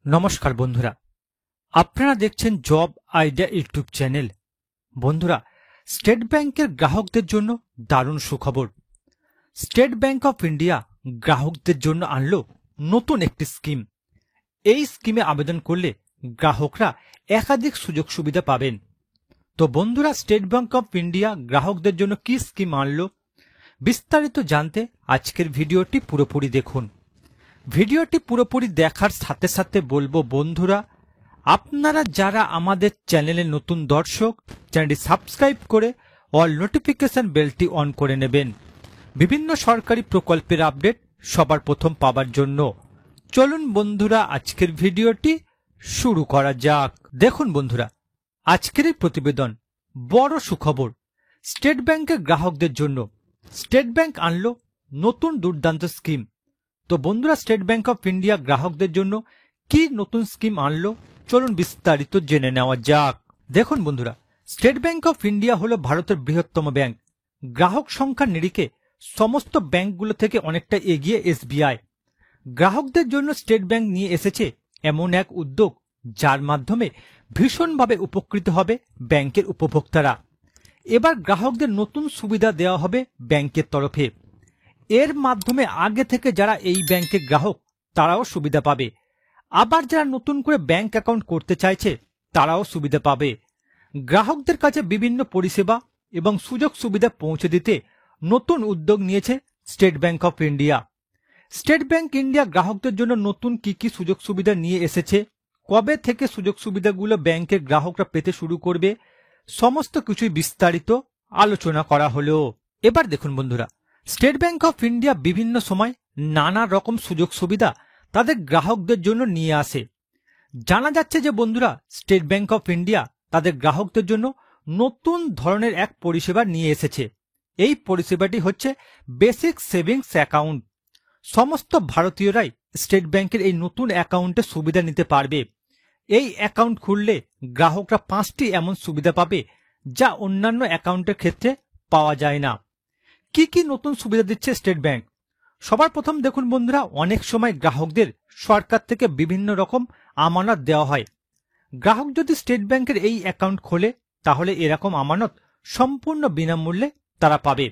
নমস্কার বন্ধুরা, আপনারা দেখছেন জব আইডিয়া ইউটিউব চ্যানেল। বন্ধুরা, স্টেট ব্যাংকের গ্রাহকদের জন্য দারুণ সুখবর। স্টেট ব্যাংক অফ ইন্ডিয়া গ্রাহকদের জন্য আনলো নতুন একটি স্কিম। এই স্কিমে আবেদন করলে গ্রাহকরা একাধিক সুযোগ সুবিধা পাবেন। তো বন্ধুরা, স্টেট ব্যাংক অফ ইন্ডিয়া গ্রাহকদের জন্য কি স্কিম আনলো বিস্তারিত জানতে আজকের ভিডিওটি পুরোপুরি দেখুন। ভিডিওটি পুরোপুরি দেখার সাথে সাথে বলবো বন্ধুরা, আপনারা যারা আমাদের চ্যানেলে নতুন দর্শক, চ্যানেলটি সাবস্ক্রাইব করে অল নোটিফিকেশন বেলটি অন করে নেবেন বিভিন্ন সরকারি প্রকল্পের আপডেট সবার প্রথম পাবার জন্য। চলুন বন্ধুরা, আজকের ভিডিওটি শুরু করা যাক। দেখুন বন্ধুরা, আজকের এই প্রতিবেদন বড় সুখবর স্টেট ব্যাংকের গ্রাহকদের জন্য। স্টেট ব্যাংক আনলো নতুন দুর্দান্ত স্কিম। তো বন্ধুরা, স্টেট ব্যাংক অফ ইন্ডিয়া গ্রাহকদের জন্য কি নতুন স্কিম আনলো চলুন বিস্তারিত জেনে নেওয়া যাক। দেখুন বন্ধুরা, স্টেট ব্যাংক অফ ইন্ডিয়া হলো ভারতের বৃহত্তম ব্যাংক। গ্রাহক সংখ্যার নিরিখে সমস্ত ব্যাংকগুলো থেকে অনেকটা এগিয়ে এসবিআই। গ্রাহকদের জন্য স্টেট ব্যাংক নিয়ে এসেছে এমন এক উদ্যোগ যার মাধ্যমে ভীষণভাবে উপকৃত হবে ব্যাংকের উপভোক্তারা। এবার গ্রাহকদের নতুন সুবিধা দেওয়া হবে ব্যাংকের তরফে। এর মাধ্যমে আগে থেকে যারা এই ব্যাংকের গ্রাহক তারাও সুবিধা পাবে, আবার যারা নতুন করে ব্যাংক অ্যাকাউন্ট করতে চাইছে তারাও সুবিধা পাবে। গ্রাহকদের কাছে বিভিন্ন পরিষেবা এবং সুযোগ সুবিধা পৌঁছে দিতে নতুন উদ্যোগ নিয়েছে state bank of India. State bank India গ্রাহকদের জন্য নতুন কি সুযোগ সুবিধা নিয়ে এসেছে, কবে থেকে সুযোগ সুবিধাগুলো ব্যাংকের গ্রাহকরা পেতে শুরু করবে, সমস্ত কিছুই বিস্তারিত আলোচনা করা হলো। এবার দেখুন বন্ধুরা, স্টেট ব্যাংক অফ ইন্ডিয়া বিভিন্ন সময় নানা রকম সুযোগ সুবিধা তাদের গ্রাহকদের জন্য নিয়ে আসে। জানা যাচ্ছে যে বন্ধুরা, স্টেট ব্যাংক অফ ইন্ডিয়া তাদের গ্রাহকদের জন্য নতুন ধরনের এক পরিষেবা নিয়ে এসেছে। এই পরিষেবাটি হচ্ছে বেসিক সেভিংস অ্যাকাউন্ট। সমস্ত ভারতীয়রাই স্টেট ব্যাংকের এই নতুন অ্যাকাউন্টে সুবিধা নিতে পারবে। এই অ্যাকাউন্ট খুললে গ্রাহকরা 5টি এমন সুবিধা পাবে যা অন্যান্য অ্যাকাউন্টের ক্ষেত্রে পাওয়া যায় না। কি নতুন সুবিধা দিচ্ছে স্টেট ব্যাংক? সবার প্রথম দেখুন বন্ধুরা, অনেক সময় গ্রাহকদের সরকার থেকে বিভিন্ন রকম আমানত দেওয়া হয়। গ্রাহক যদি স্টেট ব্যাংকের এই অ্যাকাউন্ট খোলে তাহলে এরকম আমানত সম্পূর্ণ বিনামূল্যে তারা পাবে।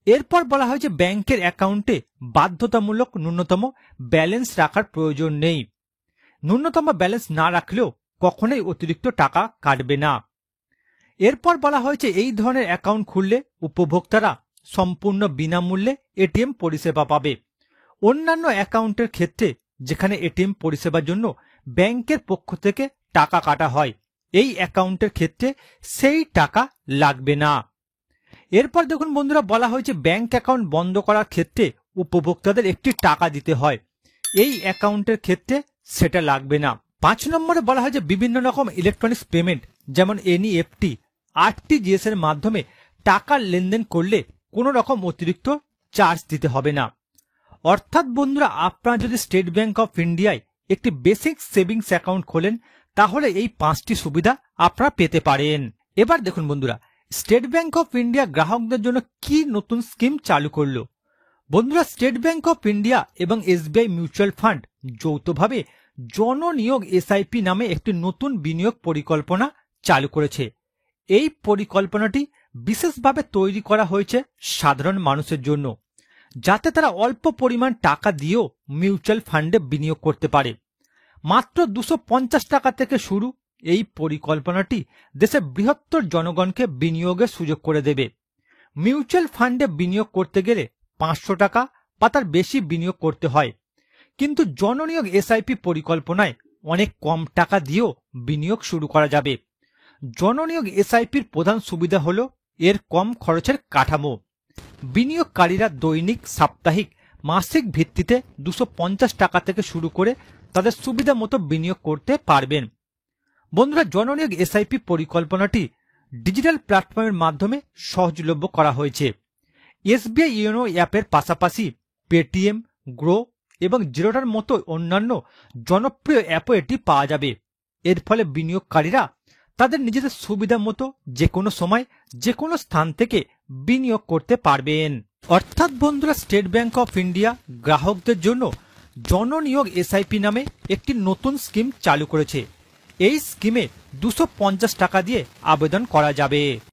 এরপর বলা হয় যে ব্যাংকের অ্যাকাউন্টে বাধ্যতামূলক ন্যূনতম ব্যালেন্স রাখার প্রয়োজন নেই। ন্যূনতম ব্যালেন্স না রাখলেও কখনোই অতিরিক্ত টাকা কাটবে না। এরপর বলা হয়েছে এই ধরনের অ্যাকাউন্ট খুললে উপভোক্তারা সম্পূর্ণ বিনামূল্যে এটিএম পরিষেবা পাবে। অন্যান্য অ্যাকাউন্টের ক্ষেত্রে যেখানে এটিএম পরিষেবার জন্য ব্যাংকের পক্ষ থেকে টাকা কাটা হয়, এই অ্যাকাউন্টের ক্ষেত্রে সেই টাকা লাগবে না। এরপর দেখুন বন্ধুরা, বলা হয়েছে ব্যাংক অ্যাকাউন্ট বন্ধ করার ক্ষেত্রে উপভোক্তাদের একটি টাকা দিতে হয়, এই অ্যাকাউন্টের ক্ষেত্রে সেটা লাগবে না। 5 নম্বরে বলা হয় যে বিভিন্ন রকম ইলেকট্রনিক্স পেমেন্ট যেমন এনইএফটি, আরটিজিএস এর মাধ্যমে টাকার লেনদেন করলে কোনো রকম অতিরিক্ত চার্জ দিতে হবে না। অর্থাৎ বন্ধুরা, আপনারা যদি স্টেট ব্যাংক অফ ইন্ডিয়ায় একটি বেসিক সেভিংস অ্যাকাউন্ট খোলেন তাহলে এই 5টি সুবিধা আপনারা পেতে পারেন। এবার দেখুন বন্ধুরা, স্টেট ব্যাংক অফ ইন্ডিয়া গ্রাহকদের জন্য কি নতুন স্কিম চালু করলো। বন্ধুরা, স্টেট ব্যাংক অফ ইন্ডিয়া এবং এসবিআই মিউচুয়াল ফান্ড যৌথভাবে জননিয়োগ এসআইপি নামে একটি নতুন বিনিয়োগ পরিকল্পনা চালু করেছে। এই পরিকল্পনাটি বিশেষভাবে তৈরি করা হয়েছে সাধারণ মানুষের জন্য, যাতে তারা অল্প পরিমাণ টাকা দিয়েও মিউচুয়াল ফান্ডে বিনিয়োগ করতে পারে। মাত্র 250 টাকা থেকে শুরু এই পরিকল্পনাটি দেশের বৃহত্তর জনগণকে বিনিয়োগের সুযোগ করে দেবে। মিউচুয়াল ফান্ডে বিনিয়োগ করতে গেলে 500 টাকা বা তার বেশি বিনিয়োগ করতে হয়, কিন্তু জননিয়োগ এসআইপি পরিকল্পনায় অনেক কম টাকা দিয়েও বিনিয়োগ শুরু করা যাবে। জননিয়োগ এসআইপির প্রধান সুবিধা হলো এর কম খরচের কাঠামো। বিনিয়োগকারীরা দৈনিক, সাপ্তাহিক, মাসিক ভিত্তিতে 250 টাকা থেকে শুরু করে তাদের সুবিধা মতো বিনিয়োগ করতে পারবেন। বন্ধুরা, জননিয়োগ এসআইপি পরিকল্পনাটি ডিজিটাল প্ল্যাটফর্মের মাধ্যমে সহজলভ্য করা হয়েছে। এসবিআই ইয়োনো অ্যাপের পাশাপাশি পেটিএম, গ্রো এবং জিরোটার মতো অন্যান্য জনপ্রিয় অ্যাপও এটি পাওয়া যাবে। এর ফলে বিনিয়োগকারীরা তাদের নিজেদের সুবিধা মতো যে কোনো সময় যে কোনো স্থান থেকে বিনিয়োগ করতে পারবেন। অর্থাৎ বন্ধুরা, স্টেট ব্যাংক অফ ইন্ডিয়া গ্রাহকদের জন্য জননিয়োগ এসআইপি নামে একটি নতুন স্কিম চালু করেছে। এই স্কিমে 250 টাকা দিয়ে আবেদন করা যাবে।